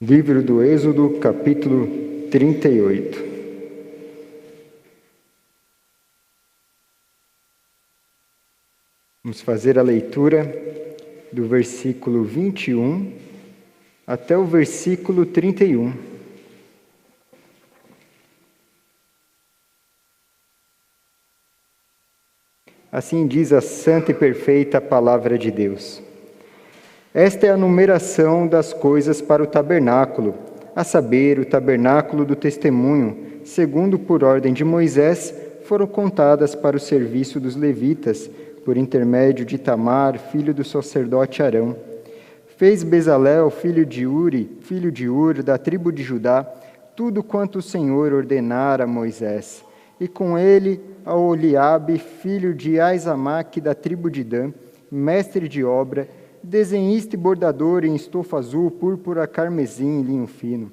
Livro do Êxodo, capítulo 38. Vamos fazer a leitura do versículo 21 até o versículo 31. Assim diz a santa e perfeita palavra de Deus. Esta é a numeração das coisas para o tabernáculo, a saber, o tabernáculo do testemunho, segundo por ordem de Moisés, foram contadas para o serviço dos levitas, por intermédio de Itamar, filho do sacerdote Arão. Fez Bezalel, filho de Ur, da tribo de Judá, tudo quanto o Senhor ordenara a Moisés. E com ele, a Oliabe, filho de Aizamaque, da tribo de Dan, mestre de obra, desenhista e bordador em estofa azul, púrpura, carmesim e linho fino.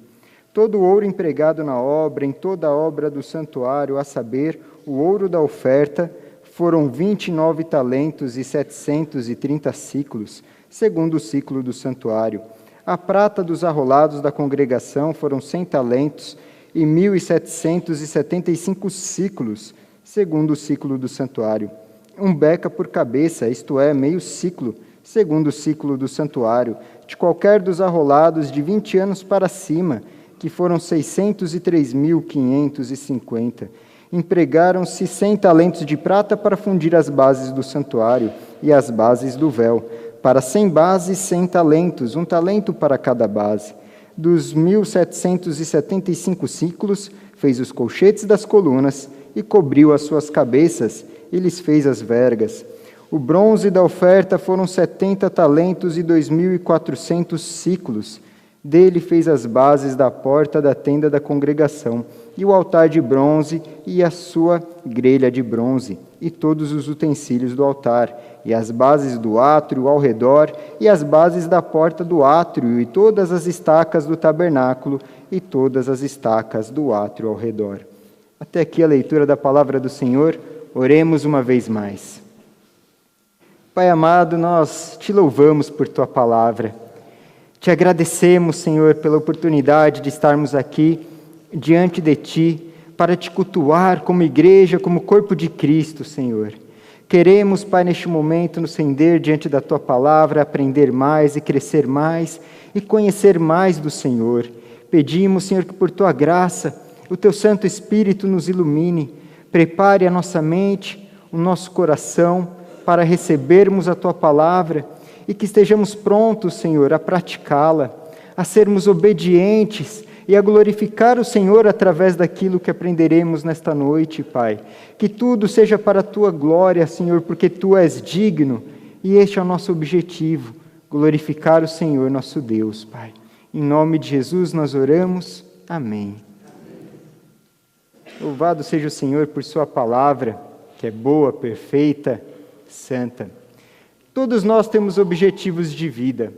Todo o ouro empregado na obra, em toda a obra do santuário, a saber, o ouro da oferta, foram 29 talentos e 730 ciclos, segundo o ciclo do santuário. A prata dos arrolados da congregação foram 100 talentos e 1.775 ciclos, segundo o ciclo do santuário. Um beca por cabeça, isto é, meio ciclo, segundo o ciclo do santuário, de qualquer dos arrolados de 20 anos para cima, que foram 603.550. Empregaram-se 100 talentos de prata para fundir as bases do santuário e as bases do véu. Para 100 bases, 100 talentos, 1 talento para cada base. Dos 1.775 ciclos, fez os colchetes das colunas e cobriu as suas cabeças e lhes fez as vergas. O bronze da oferta foram 70 talentos e 2.400 ciclos. Dele fez as bases da porta da tenda da congregação, e o altar de bronze, e a sua grelha de bronze, e todos os utensílios do altar, e as bases do átrio ao redor, e as bases da porta do átrio, e todas as estacas do tabernáculo, e todas as estacas do átrio ao redor. Até aqui a leitura da palavra do Senhor. Oremos uma vez mais. Pai amado, nós te louvamos por tua palavra. Te agradecemos, Senhor, pela oportunidade de estarmos aqui diante de ti para te cultuar como igreja, como corpo de Cristo, Senhor. Queremos, Pai, neste momento nos render diante da tua palavra, aprender mais e crescer mais e conhecer mais do Senhor. Pedimos, Senhor, que por tua graça, o teu Santo Espírito nos ilumine, prepare a nossa mente, o nosso coração, para recebermos a Tua palavra e que estejamos prontos, Senhor, a praticá-la, a sermos obedientes e a glorificar o Senhor através daquilo que aprenderemos nesta noite, Pai. Que tudo seja para a Tua glória, Senhor, porque Tu és digno e este é o nosso objetivo, glorificar o Senhor, nosso Deus, Pai. Em nome de Jesus nós oramos. Amém. Louvado seja o Senhor por Sua palavra, que é boa, perfeita, santa. Todos nós temos objetivos de vida.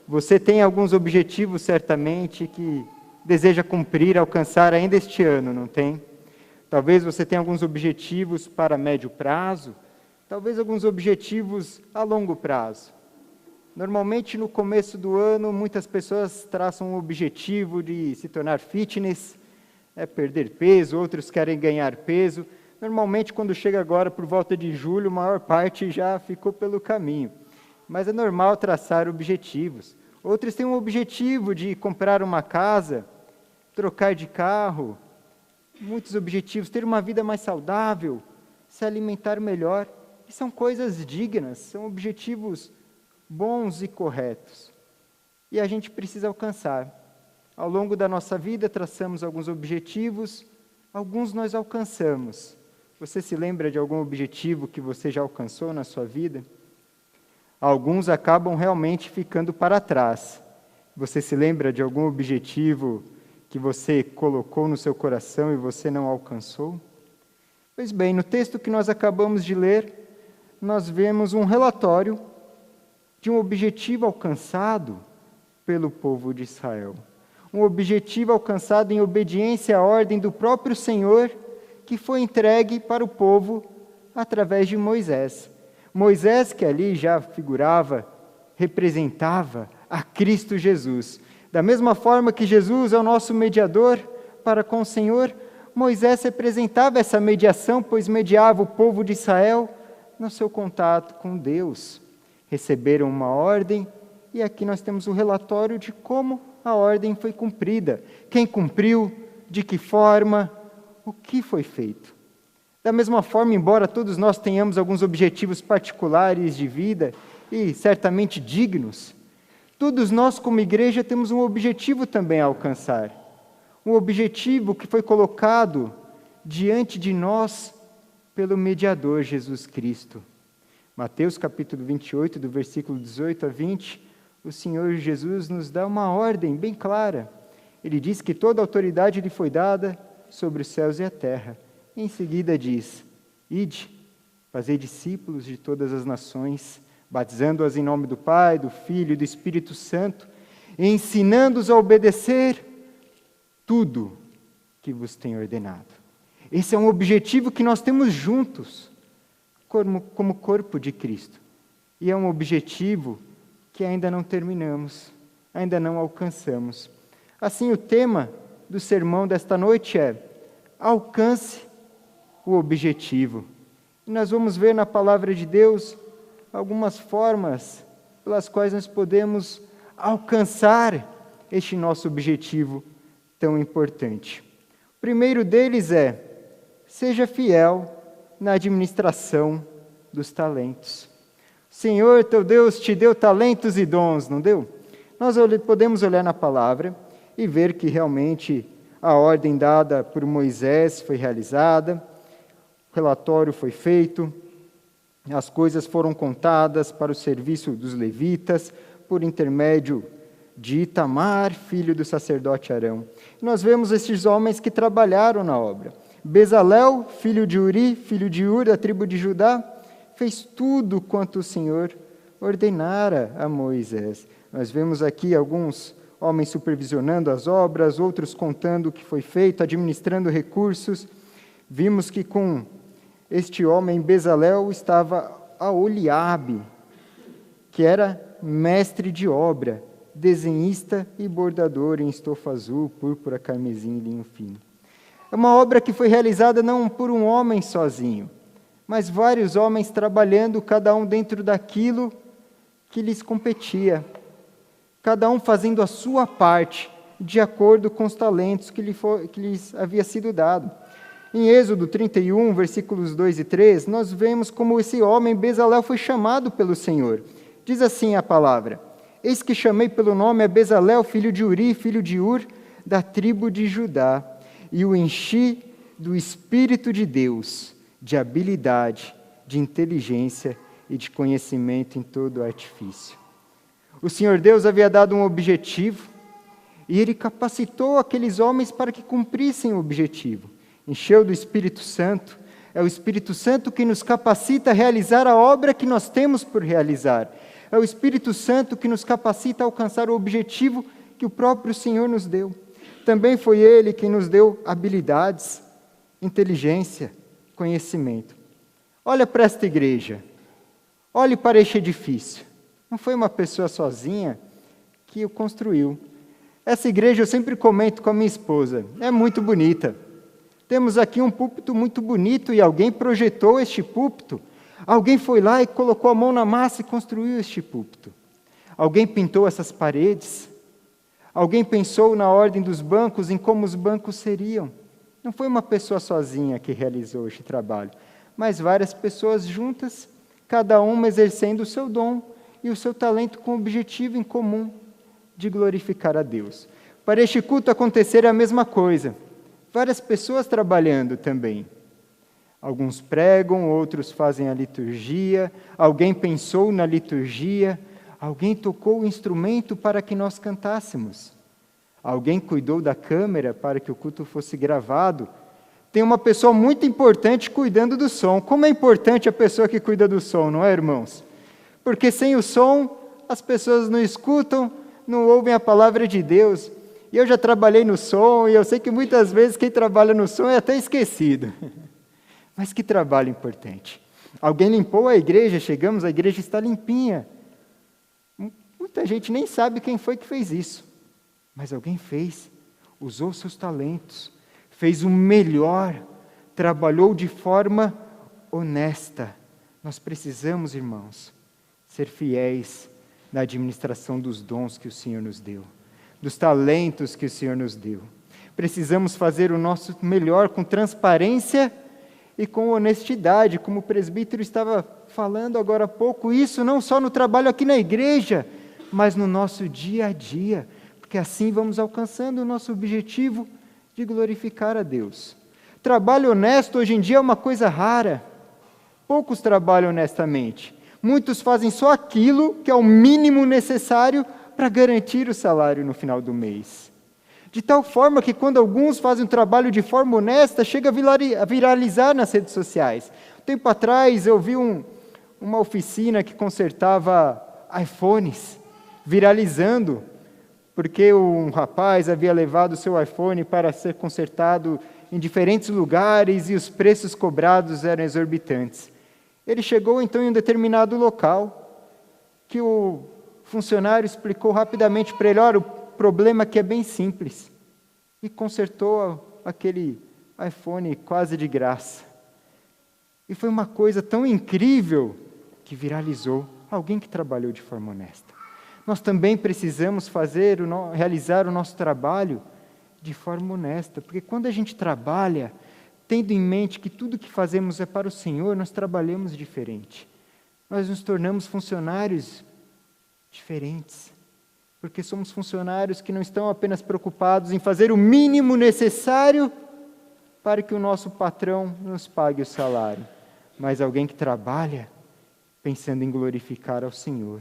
Você tem alguns objetivos, certamente, que deseja cumprir, alcançar ainda este ano, não tem? Talvez você tenha alguns objetivos para médio prazo, talvez alguns objetivos a longo prazo. Normalmente, no começo do ano, muitas pessoas traçam um objetivo de se tornar fitness, perder peso, outros querem ganhar peso. Normalmente, quando chega agora, por volta de julho, a maior parte já ficou pelo caminho. Mas é normal traçar objetivos. Outros têm um objetivo de comprar uma casa, trocar de carro, muitos objetivos, ter uma vida mais saudável, se alimentar melhor. E são coisas dignas, são objetivos bons e corretos. E a gente precisa alcançar. Ao longo da nossa vida, traçamos alguns objetivos, alguns nós alcançamos. Você se lembra de algum objetivo que você já alcançou na sua vida? Alguns acabam realmente ficando para trás. Você se lembra de algum objetivo que você colocou no seu coração e você não alcançou? Pois bem, no texto que nós acabamos de ler, nós vemos um relatório de um objetivo alcançado pelo povo de Israel. Um objetivo alcançado em obediência à ordem do próprio Senhor, que foi entregue para o povo através de Moisés. Moisés, que ali já figurava, representava a Cristo Jesus, Da mesma forma que Jesus é o nosso mediador para com o Senhor, Moisés representava essa mediação, pois mediava o povo de Israel no seu contato com Deus. Receberam uma ordem, e aqui nós temos o relatório de como a ordem foi cumprida, quem cumpriu, de que forma, o que foi feito. Da mesma forma, embora todos nós tenhamos alguns objetivos particulares de vida, e certamente dignos, todos nós como igreja temos um objetivo também a alcançar. Um objetivo que foi colocado diante de nós pelo mediador Jesus Cristo. Mateus capítulo 28, do versículo 18 a 20, o Senhor Jesus nos dá uma ordem bem clara. Ele diz que toda autoridade lhe foi dada sobre os céus e a terra. Em seguida diz: ide, fazei discípulos de todas as nações, batizando-as em nome do Pai, do Filho e do Espírito Santo, e ensinando-os a obedecer tudo que vos tenho ordenado. Esse é um objetivo que nós temos juntos, como corpo de Cristo. E é um objetivo que ainda não terminamos, ainda não alcançamos. Assim, o tema do sermão desta noite é: alcance o objetivo. E nós vamos ver na palavra de Deus algumas formas pelas quais nós podemos alcançar este nosso objetivo tão importante. O primeiro deles é: seja fiel na administração dos talentos. O Senhor, teu Deus, te deu talentos e dons, não deu? Nós podemos olhar na palavra e ver que realmente a ordem dada por Moisés foi realizada, o relatório foi feito, as coisas foram contadas para o serviço dos levitas, por intermédio de Itamar, filho do sacerdote Arão. Nós vemos estes homens que trabalharam na obra. Bezalel, filho de Uri, filho de Ur, da tribo de Judá, fez tudo quanto o Senhor ordenara a Moisés. Nós vemos aqui alguns homens supervisionando as obras, outros contando o que foi feito, administrando recursos. Vimos que com este homem, Bezalel, estava Aholiabe, que era mestre de obra, desenhista e bordador em estofa azul, púrpura, carmesim e linho fino. É uma obra que foi realizada não por um homem sozinho, mas vários homens trabalhando, cada um dentro daquilo que lhes competia, cada um fazendo a sua parte, de acordo com os talentos que lhes havia sido dado. Em Êxodo 31, versículos 2 e 3, nós vemos como esse homem, Bezalel, foi chamado pelo Senhor. Diz assim a palavra: eis que chamei pelo nome a Bezalel, filho de Uri, filho de Ur, da tribo de Judá, e o enchi do Espírito de Deus, de habilidade, de inteligência e de conhecimento em todo o artifício. O Senhor Deus havia dado um objetivo, e Ele capacitou aqueles homens para que cumprissem o objetivo. Encheu do Espírito Santo. É o Espírito Santo que nos capacita a realizar a obra que nós temos por realizar. É o Espírito Santo que nos capacita a alcançar o objetivo que o próprio Senhor nos deu. Também foi Ele quem nos deu habilidades, inteligência, conhecimento. Olha para esta igreja. Olhe para este edifício. Não foi uma pessoa sozinha que o construiu. Essa igreja, eu sempre comento com a minha esposa, é muito bonita. Temos aqui um púlpito muito bonito e alguém projetou este púlpito. Alguém foi lá e colocou a mão na massa e construiu este púlpito. Alguém pintou essas paredes. Alguém pensou na ordem dos bancos, em como os bancos seriam. Não foi uma pessoa sozinha que realizou este trabalho, mas várias pessoas juntas, cada uma exercendo o seu dom e o seu talento com o objetivo em comum de glorificar a Deus. Para este culto acontecer é a mesma coisa. Várias pessoas trabalhando também. Alguns pregam, outros fazem a liturgia, alguém pensou na liturgia, alguém tocou o instrumento para que nós cantássemos. Alguém cuidou da câmera para que o culto fosse gravado. Tem uma pessoa muito importante cuidando do som. Como é importante a pessoa que cuida do som, não é, irmãos? Porque sem o som, as pessoas não escutam, não ouvem a palavra de Deus. E eu já trabalhei no som, e eu sei que muitas vezes quem trabalha no som é até esquecido. Mas que trabalho importante. Alguém limpou a igreja, chegamos, a igreja está limpinha. Muita gente nem sabe quem foi que fez isso. Mas alguém fez, usou seus talentos, fez o melhor, trabalhou de forma honesta. Nós precisamos, irmãos, ser fiéis na administração dos dons que o Senhor nos deu, dos talentos que o Senhor nos deu. Precisamos fazer o nosso melhor com transparência e com honestidade, como o presbítero estava falando agora há pouco, isso não só no trabalho aqui na igreja, mas no nosso dia a dia, porque assim vamos alcançando o nosso objetivo de glorificar a Deus. Trabalho honesto hoje em dia é uma coisa rara, poucos trabalham honestamente, muitos fazem só aquilo que é o mínimo necessário para garantir o salário no final do mês. De tal forma que quando alguns fazem um trabalho de forma honesta, chega a viralizar nas redes sociais. Um tempo atrás eu vi uma oficina que consertava iPhones, viralizando, porque um rapaz havia levado o seu iPhone para ser consertado em diferentes lugares e os preços cobrados eram exorbitantes. Ele chegou então em um determinado local, que o funcionário explicou rapidamente para ele, olha, o problema que é bem simples, e consertou aquele iPhone quase de graça. E foi uma coisa tão incrível que viralizou, alguém que trabalhou de forma honesta. Nós também precisamos realizar o nosso trabalho de forma honesta, porque quando a gente trabalha, tendo em mente que tudo que fazemos é para o Senhor, nós trabalhamos diferente. Nós nos tornamos funcionários diferentes, porque somos funcionários que não estão apenas preocupados em fazer o mínimo necessário para que o nosso patrão nos pague o salário, mas alguém que trabalha pensando em glorificar ao Senhor,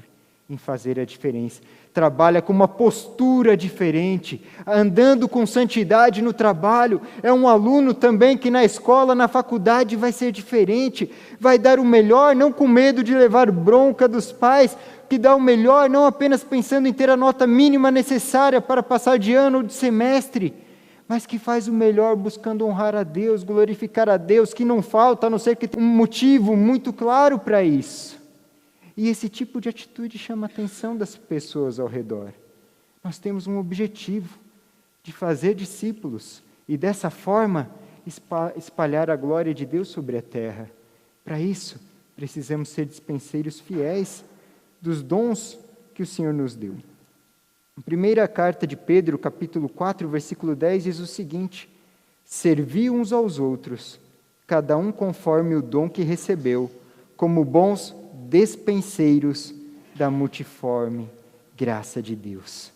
em fazer a diferença. Trabalha com uma postura diferente, andando com santidade no trabalho. É um aluno também que na escola, na faculdade vai ser diferente, vai dar o melhor, não com medo de levar bronca dos pais, que dá o melhor, não apenas pensando em ter a nota mínima necessária para passar de ano ou de semestre, mas que faz o melhor buscando honrar a Deus, glorificar a Deus, que não falta, a não ser que tenha um motivo muito claro para isso. E esse tipo de atitude chama a atenção das pessoas ao redor. Nós temos um objetivo de fazer discípulos e dessa forma espalhar a glória de Deus sobre a terra. Para isso, precisamos ser dispenseiros fiéis dos dons que o Senhor nos deu. A primeira carta de Pedro, capítulo 4, versículo 10, diz o seguinte: servi uns aos outros, cada um conforme o dom que recebeu, como bons despenseiros da multiforme graça de Deus.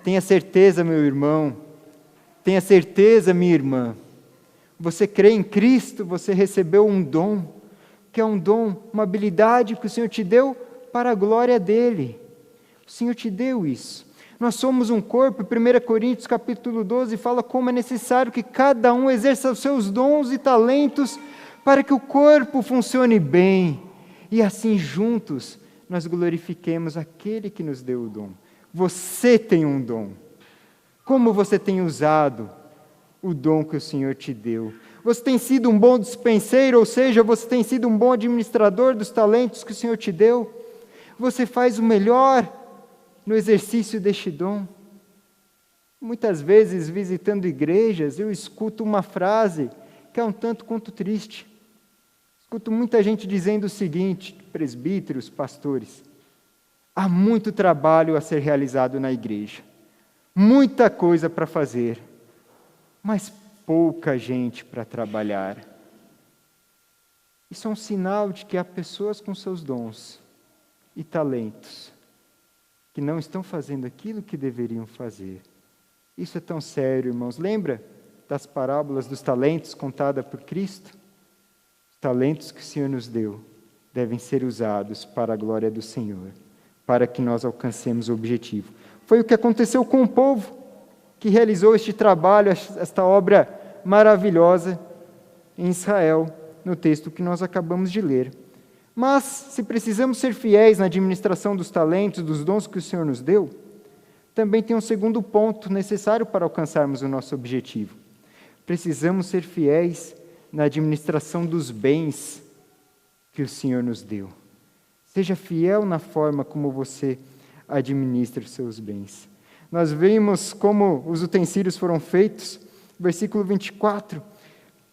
Tenha certeza, meu irmão, tenha certeza, minha irmã, você crê em Cristo, você recebeu um dom, que é um dom, uma habilidade que o Senhor te deu para a glória dEle. O Senhor te deu isso. Nós somos um corpo, 1 Coríntios capítulo 12 fala como é necessário que cada um exerça os seus dons e talentos para que o corpo funcione bem. E assim juntos nós glorifiquemos aquele que nos deu o dom. Você tem um dom. Como você tem usado o dom que o Senhor te deu? Você tem sido um bom dispenseiro, ou seja, você tem sido um bom administrador dos talentos que o Senhor te deu? Você faz o melhor no exercício deste dom? Muitas vezes, visitando igrejas, eu escuto uma frase que é um tanto quanto triste. Escuto muita gente dizendo o seguinte, presbíteros, pastores: há muito trabalho a ser realizado na igreja, muita coisa para fazer, mas pouca gente para trabalhar. Isso é um sinal de que há pessoas com seus dons e talentos que não estão fazendo aquilo que deveriam fazer. Isso é tão sério, irmãos. Lembra das parábolas dos talentos contada por Cristo? Os talentos que o Senhor nos deu devem ser usados para a glória do Senhor, para que nós alcancemos o objetivo. Foi o que aconteceu com o povo que realizou este trabalho, esta obra maravilhosa em Israel, no texto que nós acabamos de ler. Mas, se precisamos ser fiéis na administração dos talentos, dos dons que o Senhor nos deu, também tem um segundo ponto necessário para alcançarmos o nosso objetivo. Precisamos ser fiéis na administração dos bens que o Senhor nos deu. Seja fiel na forma como você administra os seus bens. Nós vimos como os utensílios foram feitos. Versículo 24.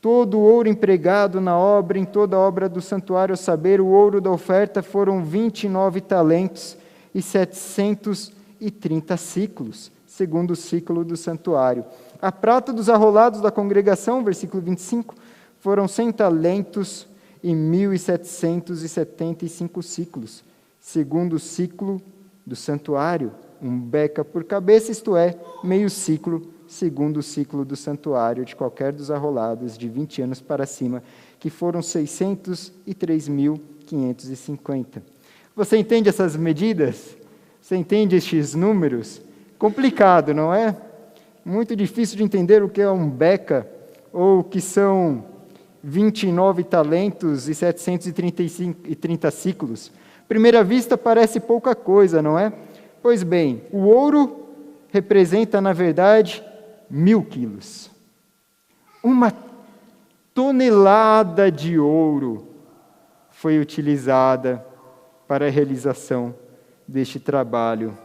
Todo o ouro empregado na obra, em toda a obra do santuário, a saber, o ouro da oferta, foram 29 talentos e 730 ciclos, segundo o ciclo do santuário. A prata dos arrolados da congregação, versículo 25, foram 100 talentos e 1.775 ciclos, segundo o ciclo do santuário, um beca por cabeça, isto é, meio ciclo, segundo o ciclo do santuário de qualquer dos arrolados de 20 anos para cima, que foram 603.550. Você entende essas medidas? Você entende estes números? Complicado, não é? Muito difícil de entender o que é um beca, ou o que são 29 talentos e 730 ciclos. Primeira vista parece pouca coisa, não é? Pois bem, o ouro representa, na verdade, 1.000 quilos. 1 tonelada de ouro foi utilizada para a realização deste trabalho.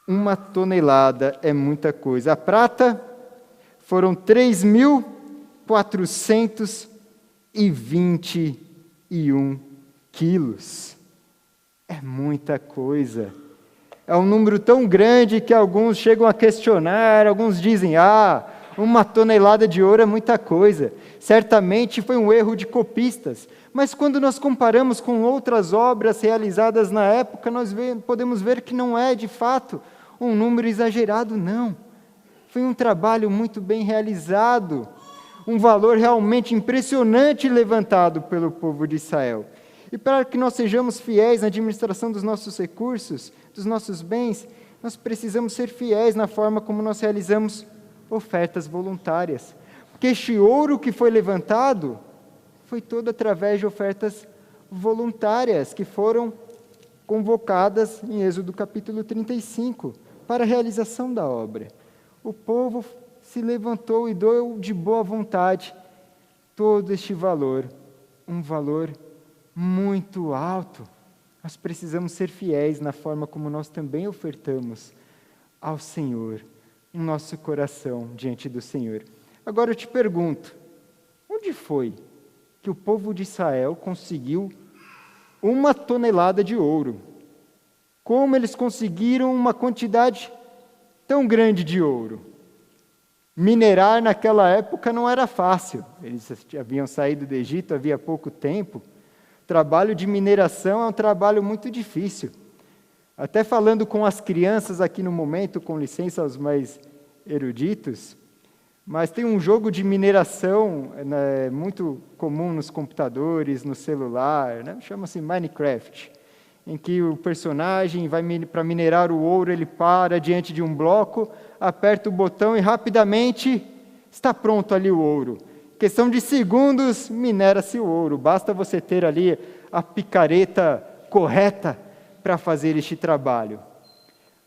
1 tonelada é muita coisa. A prata foram 3.421 quilos. É muita coisa. É um número tão grande que alguns chegam a questionar, alguns dizem, 1 tonelada de ouro é muita coisa. Certamente foi um erro de copistas, mas quando nós comparamos com outras obras realizadas na época, nós podemos ver que não é, de fato, um número exagerado, não. Foi um trabalho muito bem realizado, um valor realmente impressionante levantado pelo povo de Israel. E para que nós sejamos fiéis na administração dos nossos recursos, dos nossos bens, nós precisamos ser fiéis na forma como nós realizamos ofertas voluntárias. Porque este ouro que foi levantado foi todo através de ofertas voluntárias que foram convocadas em Êxodo capítulo 35 para a realização da obra. O povo se levantou e deu de boa vontade todo este valor, um valor muito alto. Nós precisamos ser fiéis na forma como nós também ofertamos ao Senhor, o nosso coração diante do Senhor. Agora eu te pergunto, onde foi que o povo de Israel conseguiu 1 tonelada de ouro? Como eles conseguiram uma quantidade tão grande de ouro? Minerar naquela época não era fácil. Eles haviam saído do Egito havia pouco tempo. O trabalho de mineração é um trabalho muito difícil. Até falando com as crianças aqui no momento, com licença aos mais eruditos, mas tem um jogo de mineração muito comum nos computadores, no celular, chama-se Minecraft, em que o personagem vai para minerar o ouro, ele para diante de um bloco, aperta o botão e rapidamente está pronto ali o ouro. Questão de segundos, minera-se o ouro. Basta você ter ali a picareta correta para fazer este trabalho.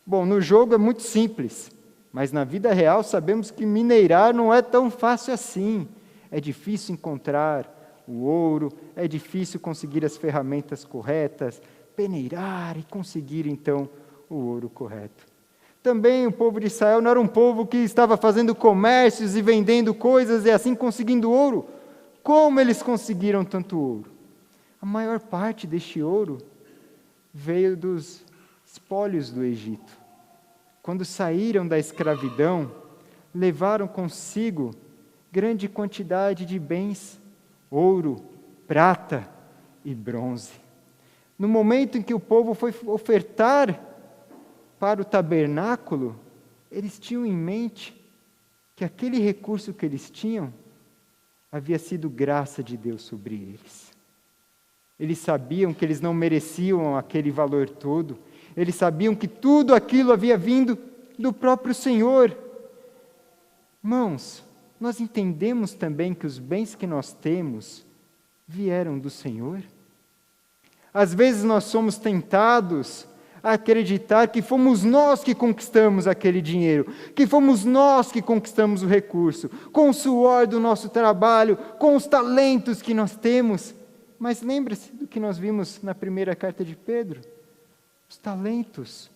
Bom, no jogo é muito simples, mas na vida real sabemos que minerar não é tão fácil assim. É difícil encontrar o ouro, é difícil conseguir as ferramentas corretas, peneirar e conseguir então o ouro correto. Também o povo de Israel não era um povo que estava fazendo comércios e vendendo coisas e assim conseguindo ouro. Como eles conseguiram tanto ouro? A maior parte deste ouro veio dos espólios do Egito. Quando saíram da escravidão, levaram consigo grande quantidade de bens, ouro, prata e bronze. No momento em que o povo foi ofertar para o tabernáculo, eles tinham em mente que aquele recurso que eles tinham havia sido graça de Deus sobre eles. Eles sabiam que eles não mereciam aquele valor todo, eles sabiam que tudo aquilo havia vindo do próprio Senhor. Irmãos, nós entendemos também que os bens que nós temos vieram do Senhor. Às vezes nós somos tentados a acreditar que fomos nós que conquistamos aquele dinheiro, que fomos nós que conquistamos o recurso, com o suor do nosso trabalho, com os talentos que nós temos. Mas lembre-se do que nós vimos na primeira carta de Pedro. Os talentos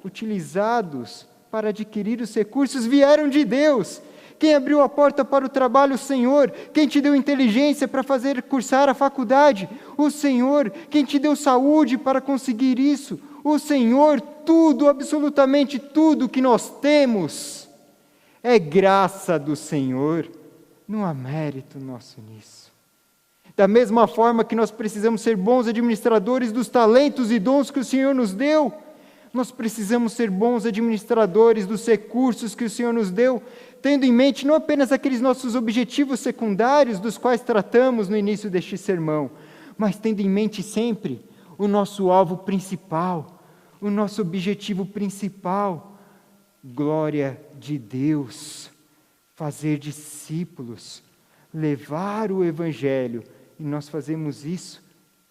utilizados para adquirir os recursos vieram de Deus. Quem abriu a porta para o trabalho? O Senhor. Quem te deu inteligência para fazer cursar a faculdade? O Senhor. Quem te deu saúde para conseguir isso? O Senhor. Tudo, absolutamente tudo que nós temos é graça do Senhor. Não há mérito nosso nisso. Da mesma forma que nós precisamos ser bons administradores dos talentos e dons que o Senhor nos deu, nós precisamos ser bons administradores dos recursos que o Senhor nos deu, tendo em mente não apenas aqueles nossos objetivos secundários dos quais tratamos no início deste sermão, mas tendo em mente sempre o nosso alvo principal, o nosso objetivo principal, glória de Deus, fazer discípulos, levar o Evangelho, e nós fazemos isso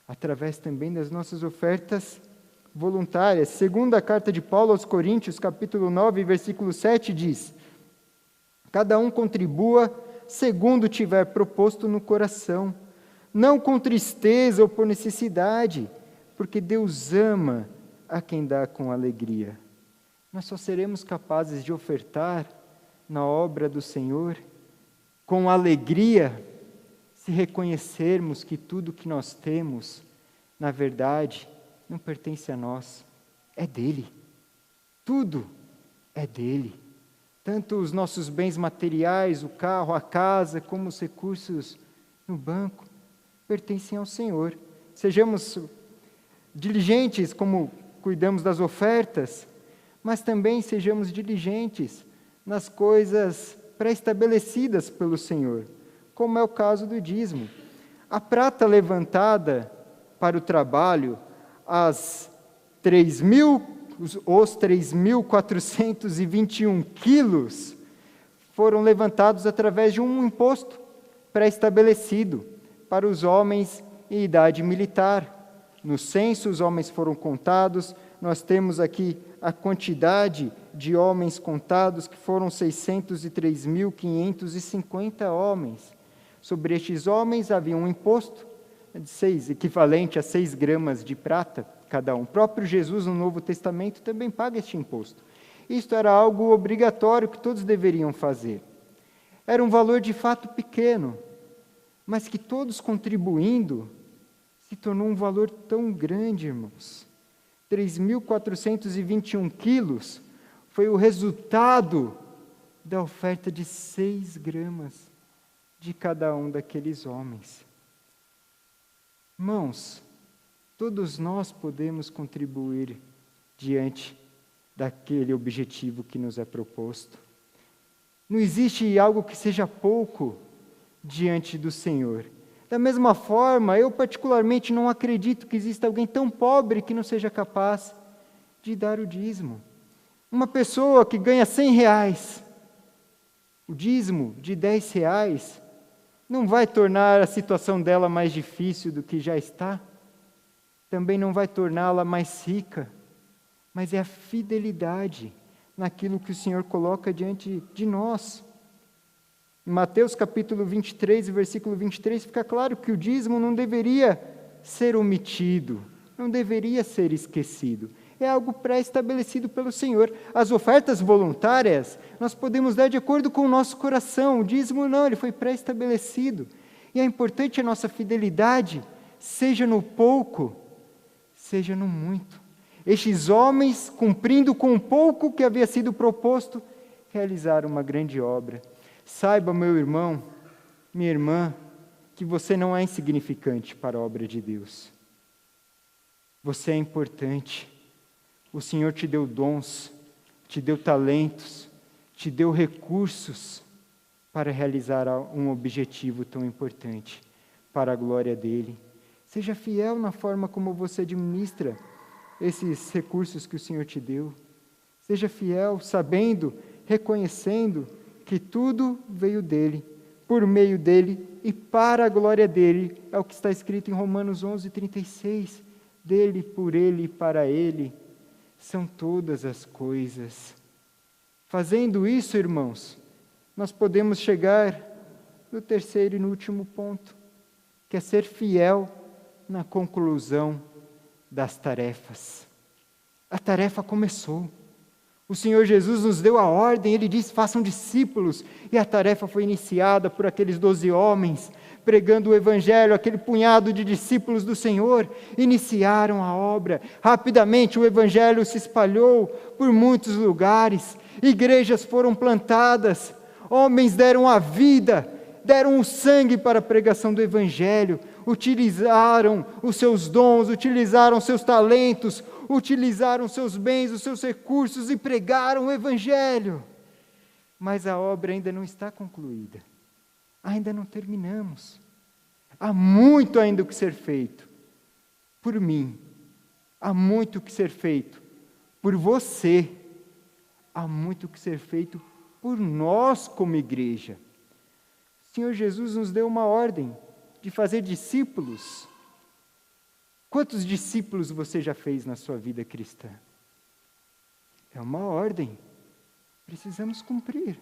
através também das nossas ofertas voluntárias. Segunda carta de Paulo aos Coríntios, capítulo 9, versículo 7 diz: cada um contribua segundo tiver proposto no coração, não com tristeza ou por necessidade, porque Deus ama a quem dá com alegria. Nós só seremos capazes de ofertar na obra do Senhor com alegria se reconhecermos que tudo que nós temos, na verdade, não pertence a nós, é dele. Tudo é dele. Tanto os nossos bens materiais, o carro, a casa, como os recursos no banco, pertencem ao Senhor. Sejamos diligentes como cuidamos das ofertas, mas também sejamos diligentes nas coisas pré-estabelecidas pelo Senhor, como é o caso do dízimo. A prata levantada para o trabalho, os 3.421 quilos, foram levantados através de um imposto pré-estabelecido para os homens em idade militar. No censo, os homens foram contados, nós temos aqui a quantidade de homens contados, que foram 603.550 homens. Sobre estes homens havia um imposto equivalente a 6 gramas de prata cada um. O próprio Jesus, no Novo Testamento, também paga este imposto. Isto era algo obrigatório que todos deveriam fazer. Era um valor de fato pequeno, mas que todos contribuindo, se tornou um valor tão grande, irmãos. 3.421 quilos foi o resultado da oferta de 6 gramas de cada um daqueles homens. Irmãos, todos nós podemos contribuir diante daquele objetivo que nos é proposto. Não existe algo que seja pouco diante do Senhor. Da mesma forma, eu particularmente não acredito que exista alguém tão pobre que não seja capaz de dar o dízimo. Uma pessoa que ganha R$100, o dízimo de R$10, não vai tornar a situação dela mais difícil do que já está, também não vai torná-la mais rica, mas é a fidelidade naquilo que o Senhor coloca diante de nós. Em Mateus capítulo 23, versículo 23, fica claro que o dízimo não deveria ser omitido, não deveria ser esquecido. É algo pré-estabelecido pelo Senhor. As ofertas voluntárias, nós podemos dar de acordo com o nosso coração. O dízimo não, ele foi pré-estabelecido. E é importante a nossa fidelidade, seja no pouco, seja no muito. Estes homens, cumprindo com o pouco que havia sido proposto, realizaram uma grande obra. Saiba, meu irmão, minha irmã, que você não é insignificante para a obra de Deus. Você é importante. O Senhor te deu dons, te deu talentos, te deu recursos para realizar um objetivo tão importante para a glória dEle. Seja fiel na forma como você administra esses recursos que o Senhor te deu. Seja fiel, sabendo, reconhecendo que tudo veio dEle, por meio dEle e para a glória dEle. É o que está escrito em Romanos 11:36. DEle, por Ele e para Ele são todas as coisas. Fazendo isso, irmãos, nós podemos chegar no terceiro e no último ponto, que é ser fiel na conclusão das tarefas. A tarefa começou. O Senhor Jesus nos deu a ordem, Ele disse, façam discípulos, e a tarefa foi iniciada por aqueles 12 homens, pregando o Evangelho, aquele punhado de discípulos do Senhor, iniciaram a obra. Rapidamente o Evangelho se espalhou por muitos lugares, igrejas foram plantadas, homens deram a vida, deram o sangue para a pregação do Evangelho, utilizaram os seus dons, utilizaram seus talentos, utilizaram seus bens, os seus recursos e pregaram o Evangelho. Mas a obra ainda não está concluída. Ainda não terminamos. Há muito ainda o que ser feito. Por mim. Há muito o que ser feito. Por você. Há muito o que ser feito por nós como igreja. O Senhor Jesus nos deu uma ordem de fazer discípulos. Quantos discípulos você já fez na sua vida cristã? É uma ordem. Precisamos cumprir.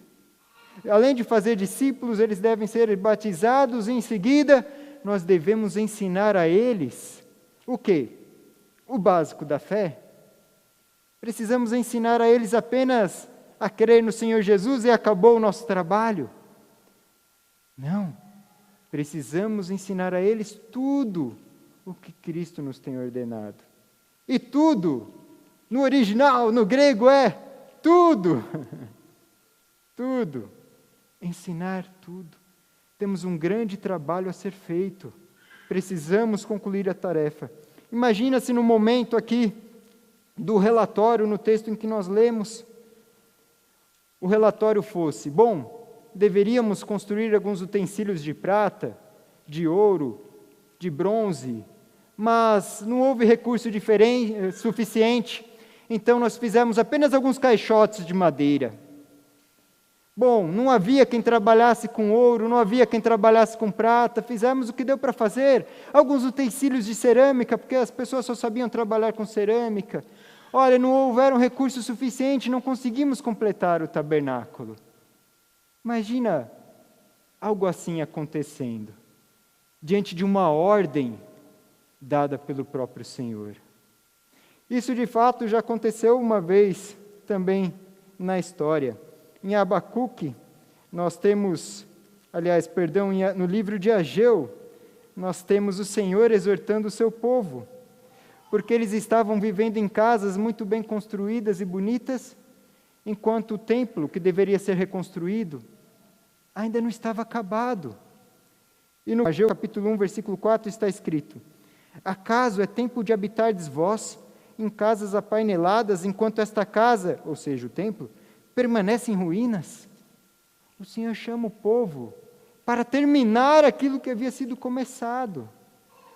Além de fazer discípulos, eles devem ser batizados e em seguida nós devemos ensinar a eles o quê? O básico da fé. Precisamos ensinar a eles apenas a crer no Senhor Jesus e acabou o nosso trabalho. Não. Precisamos ensinar a eles tudo o que Cristo nos tem ordenado. E tudo, no original, no grego é tudo. Tudo. Ensinar tudo. Temos um grande trabalho a ser feito. Precisamos concluir a tarefa. Imagina se no momento aqui do relatório, no texto em que nós lemos, o relatório fosse, bom, deveríamos construir alguns utensílios de prata, de ouro, de bronze, mas não houve recurso suficiente, então nós fizemos apenas alguns caixotes de madeira. Bom, não havia quem trabalhasse com ouro, não havia quem trabalhasse com prata, fizemos o que deu para fazer, alguns utensílios de cerâmica, porque as pessoas só sabiam trabalhar com cerâmica. Olha, não houveram recurso suficiente, não conseguimos completar o tabernáculo. Imagina algo assim acontecendo, diante de uma ordem dada pelo próprio Senhor. Isso de fato já aconteceu uma vez também na história. Em Abacuque, nós temos, no livro de Ageu, nós temos o Senhor exortando o seu povo, porque eles estavam vivendo em casas muito bem construídas e bonitas, enquanto o templo, que deveria ser reconstruído, ainda não estava acabado. E no Ageu capítulo 1, versículo 4 está escrito: acaso é tempo de habitardes vós em casas apaineladas, enquanto esta casa, ou seja, o templo, permanece em ruínas? O Senhor chama o povo para terminar aquilo que havia sido começado.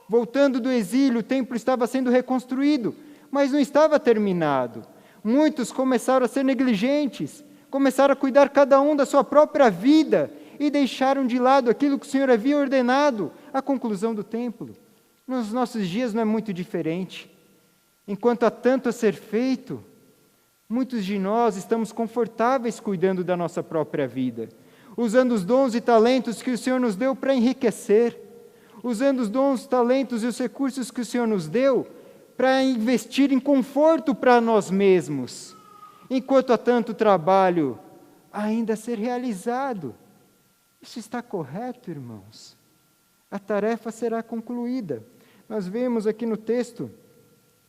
Voltando do exílio, o templo estava sendo reconstruído, mas não estava terminado. Muitos começaram a ser negligentes, começaram a cuidar cada um da sua própria vida e deixaram de lado aquilo que o Senhor havia ordenado, a conclusão do templo. Nos nossos dias não é muito diferente. Enquanto há tanto a ser feito, muitos de nós estamos confortáveis cuidando da nossa própria vida, usando os dons e talentos que o Senhor nos deu para enriquecer, usando os dons, talentos e os recursos que o Senhor nos deu para investir em conforto para nós mesmos, enquanto há tanto trabalho ainda a ser realizado. Isso está correto, irmãos? A tarefa será concluída. Nós vemos aqui no texto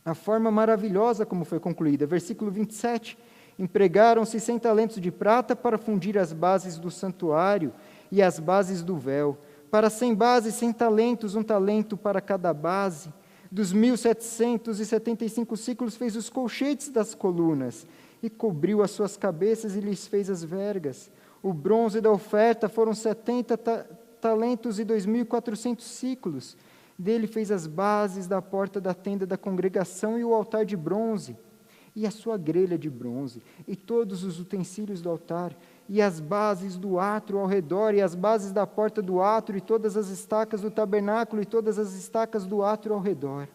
a forma maravilhosa como foi concluída. Versículo 27, empregaram-se 100 talentos de prata para fundir as bases do santuário e as bases do véu. Para 100 bases, 100 talentos, 1 talento para cada base. Dos 1.775 ciclos fez os colchetes das colunas, e cobriu as suas cabeças e lhes fez as vergas. O bronze da oferta foram 70 talentos e 2.400 ciclos. Dele fez as bases da porta da tenda da congregação e o altar de bronze, e a sua grelha de bronze, e todos os utensílios do altar, e as bases do átrio ao redor, e as bases da porta do átrio, e todas as estacas do tabernáculo, e todas as estacas do átrio ao redor.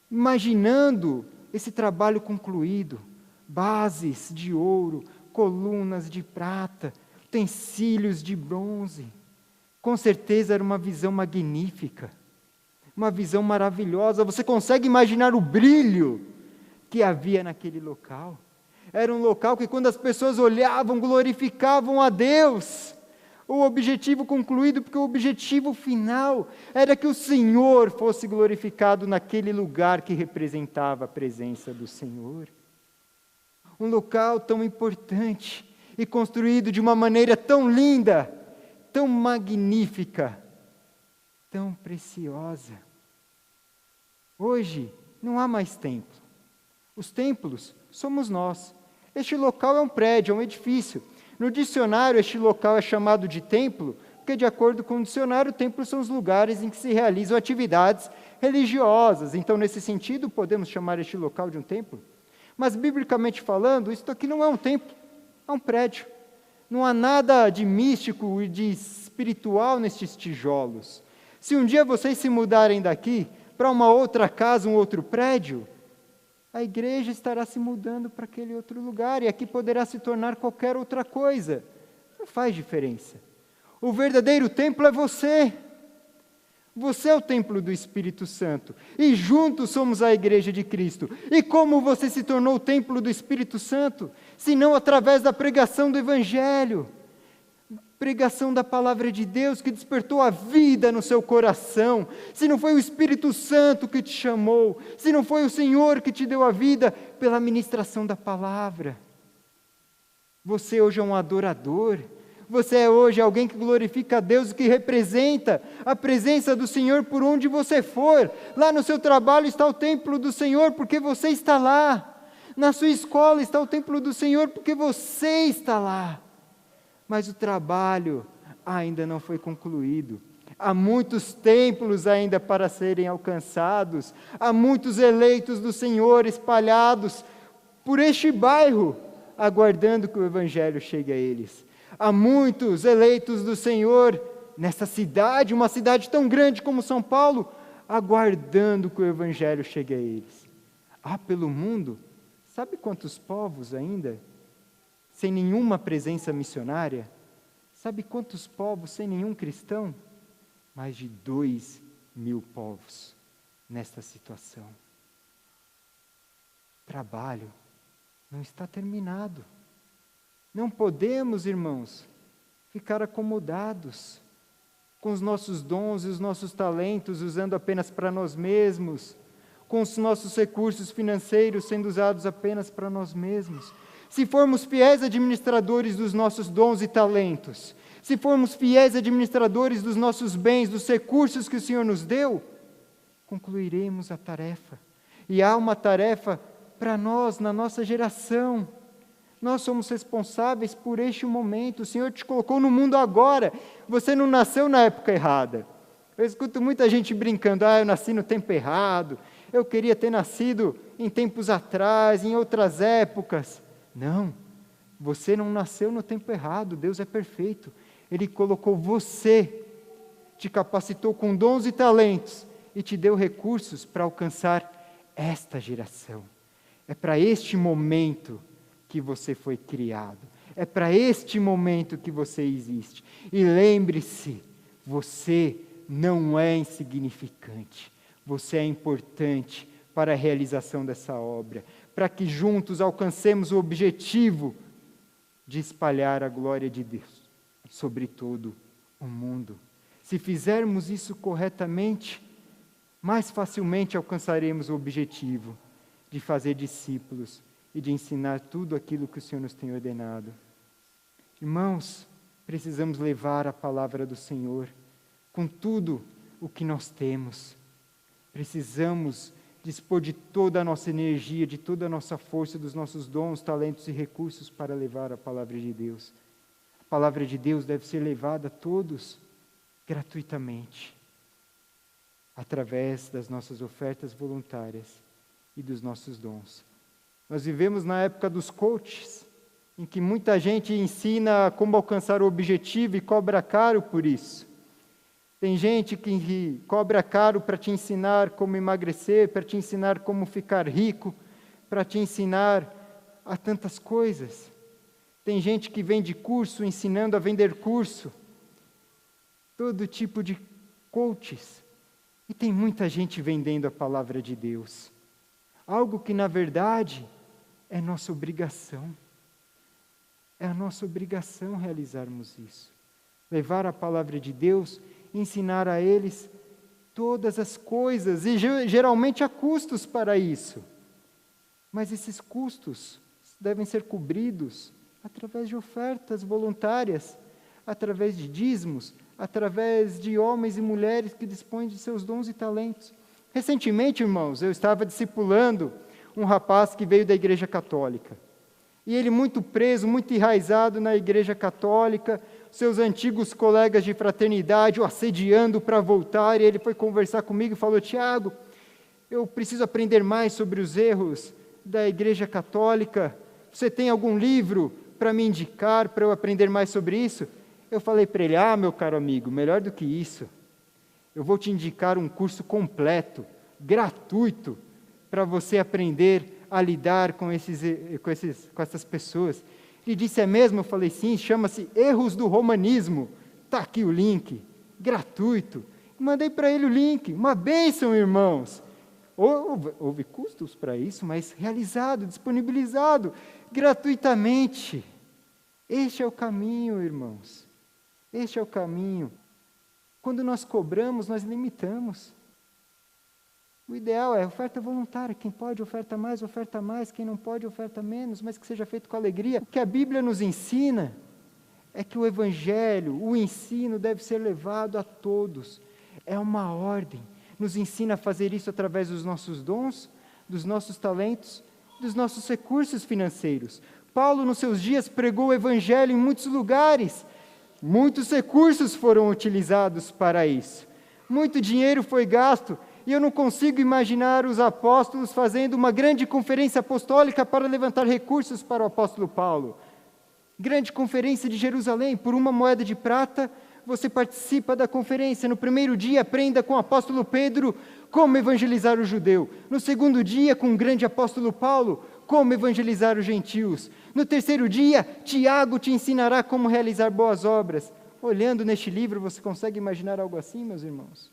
Imaginando esse trabalho concluído, bases de ouro, colunas de prata, utensílios de bronze, com certeza era uma visão magnífica, uma visão maravilhosa. Você consegue imaginar o brilho que havia naquele local? era um local que quando as pessoas olhavam, glorificavam a Deus. O objetivo concluído, porque o objetivo final era que o Senhor fosse glorificado naquele lugar que representava a presença do Senhor. Um local tão importante e construído de uma maneira tão linda, tão magnífica, tão preciosa. Hoje não há mais templo. Os templos somos nós. Este local é um prédio, é um edifício. No dicionário, este local é chamado de templo, porque, de acordo com o dicionário, templos são os lugares em que se realizam atividades religiosas. Então, nesse sentido, podemos chamar este local de um templo. Mas, biblicamente falando, isto aqui não é um templo, é um prédio. Não há nada de místico e de espiritual nestes tijolos. Se um dia vocês se mudarem daqui para uma outra casa, um outro prédio, a igreja estará se mudando para aquele outro lugar, e aqui poderá se tornar qualquer outra coisa. Não faz diferença. O verdadeiro templo é você. Você é o templo do Espírito Santo, e juntos somos a igreja de Cristo. E como você se tornou o templo do Espírito Santo? Se não através da pregação do Evangelho, pregação da palavra de Deus que despertou a vida no seu coração. Se não foi o Espírito Santo que te chamou, se não foi o Senhor que te deu a vida pela ministração da palavra. Você hoje é um adorador, você é hoje alguém que glorifica a Deus e que representa a presença do Senhor por onde você for. Lá no seu trabalho está o templo do Senhor porque você está lá. Na sua escola está o templo do Senhor porque você está lá. Mas o trabalho ainda não foi concluído. Há muitos templos ainda para serem alcançados. Há muitos eleitos do Senhor espalhados por este bairro, aguardando que o Evangelho chegue a eles. Há muitos eleitos do Senhor nessa cidade, uma cidade tão grande como São Paulo, aguardando que o Evangelho chegue a eles. Há pelo mundo, sabe quantos povos ainda sem nenhuma presença missionária? Sabe quantos povos sem nenhum cristão? Mais de 2.000 povos nesta situação. O trabalho não está terminado. Não podemos, irmãos, ficar acomodados com os nossos dons e os nossos talentos, usando apenas para nós mesmos, com os nossos recursos financeiros sendo usados apenas para nós mesmos. Se formos fiéis administradores dos nossos dons e talentos, se formos fiéis administradores dos nossos bens, dos recursos que o Senhor nos deu, concluiremos a tarefa. E há uma tarefa para nós, na nossa geração. Nós somos responsáveis por este momento. O Senhor te colocou no mundo agora. Você não nasceu na época errada. Eu escuto muita gente brincando, eu nasci no tempo errado, eu queria ter nascido em tempos atrás, em outras épocas. Não, você não nasceu no tempo errado, Deus é perfeito. Ele colocou você, te capacitou com dons e talentos e te deu recursos para alcançar esta geração. É para este momento que você foi criado. É para este momento que você existe. E lembre-se, você não é insignificante. Você é importante para a realização dessa obra, para que juntos alcancemos o objetivo de espalhar a glória de Deus sobre todo o mundo. Se fizermos isso corretamente, mais facilmente alcançaremos o objetivo de fazer discípulos e de ensinar tudo aquilo que o Senhor nos tem ordenado. Irmãos, precisamos levar a palavra do Senhor com tudo o que nós temos. Precisamos dispor de toda a nossa energia, de toda a nossa força, dos nossos dons, talentos e recursos para levar a palavra de Deus. A palavra de Deus deve ser levada a todos gratuitamente, através das nossas ofertas voluntárias e dos nossos dons. Nós vivemos na época dos coaches, em que muita gente ensina como alcançar o objetivo e cobra caro por isso. Tem gente que cobra caro para te ensinar como emagrecer, para te ensinar como ficar rico, para te ensinar a tantas coisas. Tem gente que vende curso ensinando a vender curso. Todo tipo de coaches. E tem muita gente vendendo a palavra de Deus. Algo que, na verdade, É nossa obrigação. É a nossa obrigação realizarmos isso. Levar a palavra de Deus, ensinar a eles todas as coisas, e geralmente há custos para isso. Mas esses custos devem ser cobridos através de ofertas voluntárias, através de dízimos, através de homens e mulheres que dispõem de seus dons e talentos. Recentemente, irmãos, eu estava discipulando um rapaz que veio da Igreja Católica. E ele muito preso, muito enraizado na Igreja Católica, seus antigos colegas de fraternidade o assediando para voltar, e ele foi conversar comigo e falou: Tiago, eu preciso aprender mais sobre os erros da Igreja Católica. Você tem algum livro para me indicar, para eu aprender mais sobre isso? Eu falei para ele: meu caro amigo, melhor do que isso. Eu vou te indicar um curso completo, gratuito, para você aprender a lidar com essas pessoas. Ele disse: é mesmo? Eu falei: sim, chama-se Erros do Romanismo. Está aqui o link, gratuito. Mandei para ele o link, uma bênção, irmãos. Houve custos para isso, mas realizado, disponibilizado, gratuitamente. Este é o caminho, irmãos. Este é o caminho. Quando nós cobramos, nós limitamos. O ideal é oferta voluntária. Quem pode, oferta mais. Quem não pode, oferta menos, mas que seja feito com alegria. O que a Bíblia nos ensina é que o Evangelho, o ensino deve ser levado a todos. É uma ordem. Nos ensina a fazer isso através dos nossos dons, dos nossos talentos, dos nossos recursos financeiros. Paulo, nos seus dias, pregou o Evangelho em muitos lugares. Muitos recursos foram utilizados para isso. Muito dinheiro foi gasto. E eu não consigo imaginar os apóstolos fazendo uma grande conferência apostólica para levantar recursos para o apóstolo Paulo. Grande conferência de Jerusalém, por 1 moeda de prata, você participa da conferência. No primeiro dia, aprenda com o apóstolo Pedro como evangelizar o judeu. No segundo dia, com o grande apóstolo Paulo, como evangelizar os gentios. No terceiro dia, Tiago te ensinará como realizar boas obras. Olhando neste livro, você consegue imaginar algo assim, meus irmãos?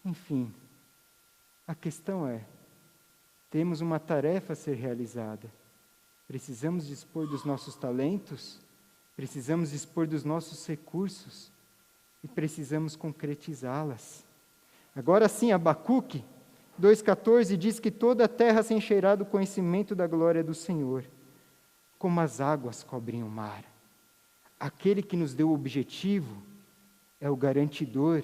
Enfim, a questão é, temos uma tarefa a ser realizada. Precisamos dispor dos nossos talentos, precisamos dispor dos nossos recursos e precisamos concretizá-las. Agora sim, Abacuque 2,14 diz que toda a terra se encherá do conhecimento da glória do Senhor, como as águas cobrem o mar. Aquele que nos deu o objetivo é o garantidor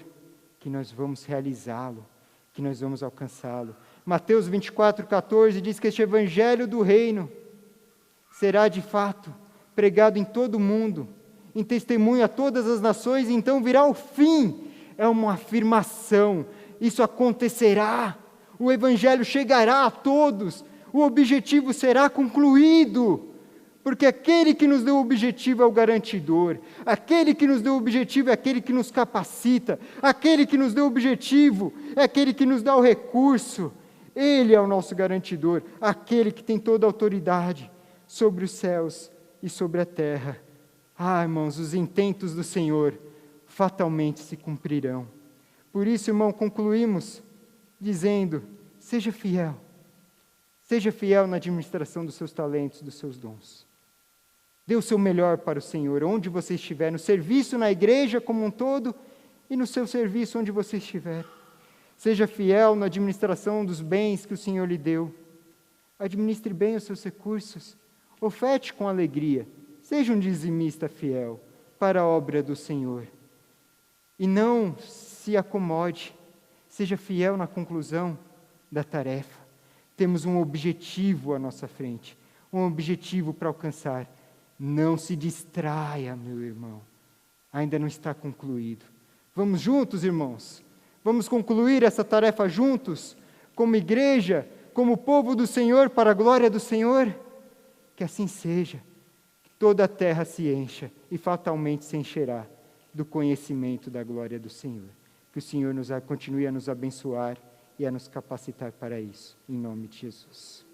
que nós vamos realizá-lo, que nós vamos alcançá-lo. Mateus 24,14 diz que este evangelho do reino será de fato pregado em todo o mundo, em testemunho a todas as nações, e então virá o fim. É uma afirmação, isso acontecerá, o evangelho chegará a todos, o objetivo será concluído. Porque aquele que nos deu o objetivo é o garantidor, aquele que nos deu o objetivo é aquele que nos capacita, aquele que nos deu o objetivo é aquele que nos dá o recurso. Ele é o nosso garantidor, aquele que tem toda a autoridade sobre os céus e sobre a terra. Irmãos, os intentos do Senhor fatalmente se cumprirão. Por isso, irmão, concluímos dizendo: seja fiel na administração dos seus talentos, dos seus dons. Dê o seu melhor para o Senhor, onde você estiver, no serviço, na igreja como um todo, e no seu serviço, onde você estiver. Seja fiel na administração dos bens que o Senhor lhe deu. Administre bem os seus recursos. Oferte com alegria. Seja um dizimista fiel para a obra do Senhor. E não se acomode. Seja fiel na conclusão da tarefa. Temos um objetivo à nossa frente, um objetivo para alcançar. Não se distraia, meu irmão. Ainda não está concluído. Vamos juntos, irmãos. Vamos concluir essa tarefa juntos, como igreja, como povo do Senhor, para a glória do Senhor. Que assim seja. Que toda a terra se encha e fatalmente se encherá do conhecimento da glória do Senhor. Que o Senhor continue a nos abençoar e a nos capacitar para isso. Em nome de Jesus.